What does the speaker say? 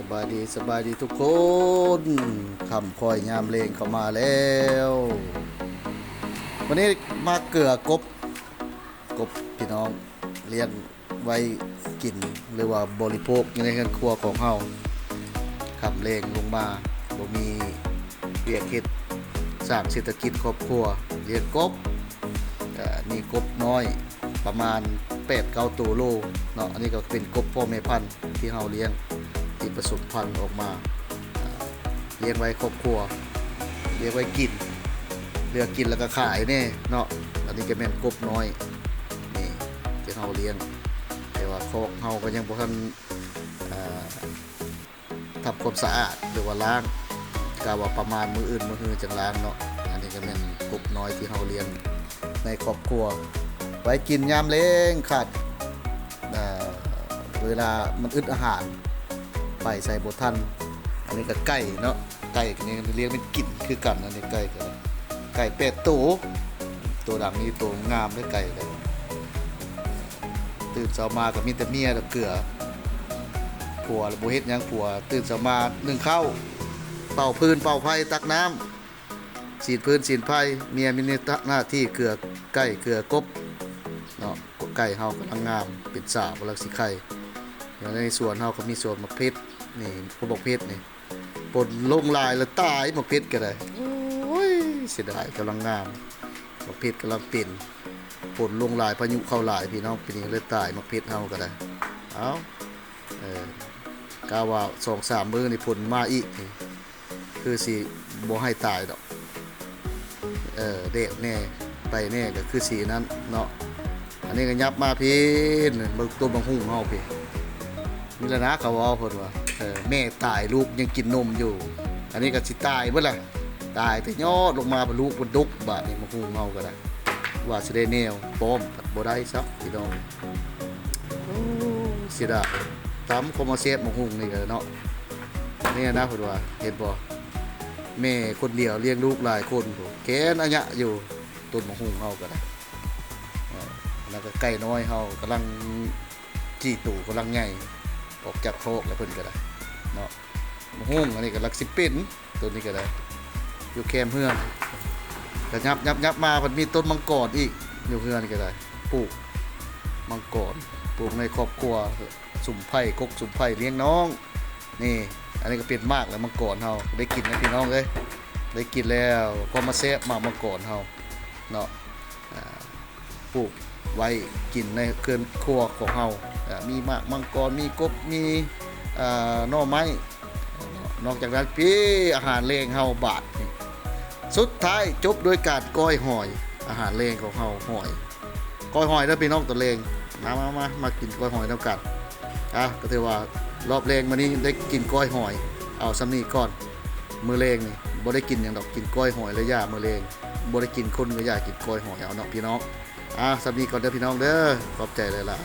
สบายดีทุกคนคำคอยยามเลงเข้ามาแล้ววันนี้มาเกลือกบพี่น้องเลี้ยงไว้กินหรือว่าบริโภคในครัวของเฮาคำเลงลงมาบ่มีเวียกเฮ็ดสร้างเศรษฐกิจครอบครัวเลี้ยงกบนี่กบน้อยประมาณ8-9ตัวโลเนาะอันนี้ก็เป็นกบพ่อแม่พันธุ์ที่เฮาเลี้ยงที่ผสมพันธุ์ออกมาเลี้ยงไว้ครอบครัวเลี้ยงไว้กินเลือกกินแล้วก็ขายแน่เนาะอันนี้ก็แม่นกบน้อยนี่ที่เฮาเลี้ยงแต่ว่าคอกเฮาก็ยังบ่ทันทำความสะอาดหรือว่าล้างกะว่าประมาณมื้ออื่นมื้อฮื้อจังล้างเนาะอันนี้ก็แม่นกบน้อยที่เฮาเลี้ยงในครอบครัวไว้กินยามเล้งขาดเวลามันอึดอาหารไปใส่บทันอันนี้ก็ไก่เนาะไก่นี่เลี้ยงเป็นกินคือกันอันนี้ไก่ก็ไก่เป็ดตัวดังนี้ตัวงามด้วยไก่เลยตื่นเช้ามาก็มีแต่เมียกับเกลือผัวบ่เฮ็ดหยังผัวตื่นเช้ามานึ่งข้าวเป่าพื้นเป่าไฟตักน้ำฉีดพื้นฉีดไฟเมียมีหน้าที่เกลือไก่เกลือกบเนาะไก่เฮากำลังงามเป็นสาวกำลังสิไข่อย่างในสวนเฮาก็มีสวนมะเพชรนี่พวกมะเพชรนี่ปนลงลายแล้วตายมะเพชรก็ได้โอ้ยเสียดายกำลังงามมะเพชรกำลังเป็นปนลงลายพายุเข้าหลายพี่น้องปีนี้เลยตายมะเพชรเฮาก็ได้เอ้ากาว่า 2-3 มื้อนี่ผลมาอีกนี่คือสิบ่ให้ตายดอกเด็กแน่ไปแน่ก็คือสีนั้นเนาะอันนี้ก็ยับมาพี่เบิ่งตัวบังหุ่งเฮาพี่นี่แหละนะเขาว่าเพิ่นว่าแม่ตายลูกยังกินนมอยู่อันนี้ก็สิตายเบิดล่ะตายแต่ยอดลงมาบ่ลูกบ่ดุกบาดนี้บังหุ่งเฮาก็ได้ว่าสิได้แนวป้อมบ่ได้ซักพี่น้องเสียดายตามคอมมาเซฟบังหุ่งนี่ก็เนาะนี่นะเพิ่นว่าเห็นบ่แม่คนเดียวเลี้ยงลูกหลายคนแค้นอัญะอยู่ต้นบังหุ่งเฮาก็ได้แล้วก็ไก่น้อยเฮากำลังจี้ตู่กำลังใหญ่ออกจากโคกแล้วเพิ่นก็ได้เนาะมะฮุ่งอันนี้ก็ลักสิเป็นต้นนี้ก็ได้อยู่แคมเฮือนก็ยับมาเพิ่นมีต้นมังกรอีกอยู่เฮือนนี่ก็ได้ปลูกมังกรปลูกในครอบครัวสุ่มไผ่กกสุ่มไผ่เลี้ยงน้องนี่อันนี้ก็เป็นมากแล้วมังกรเฮาได้กินนะพี่น้องเอ้ยได้กินแล้วก็มาแซ่บมากมังกรเฮาเนาะปลูกไว้กินในเครื่องครัวของเฮามีมากมังกรมีกบมีหน่อไม้นอกจากนั้นพี่อาหารเลงเฮาบาทนี่สุดท้ายจบด้วยการก้อยหอยอาหารเลงของเฮาหอยก้อยหอยแล้วพี่น้องตัวเลงมากินก้อยหอยน้ำกันก็ถือว่ารอบเลงมานี้ได้กินก้อยหอยเอาซ้ำนี้ก่อนมือเลงนี่บ่ได้กินอย่างดอกกินก้อยหอยแล้วย่ามือเลงบ่ได้กินคนก็ย่ากินก้อยหอยเอาเนาะพี่น้องสวัสดีก่อนเด้อพี่น้องเด้อขอบใจเลยล่ะ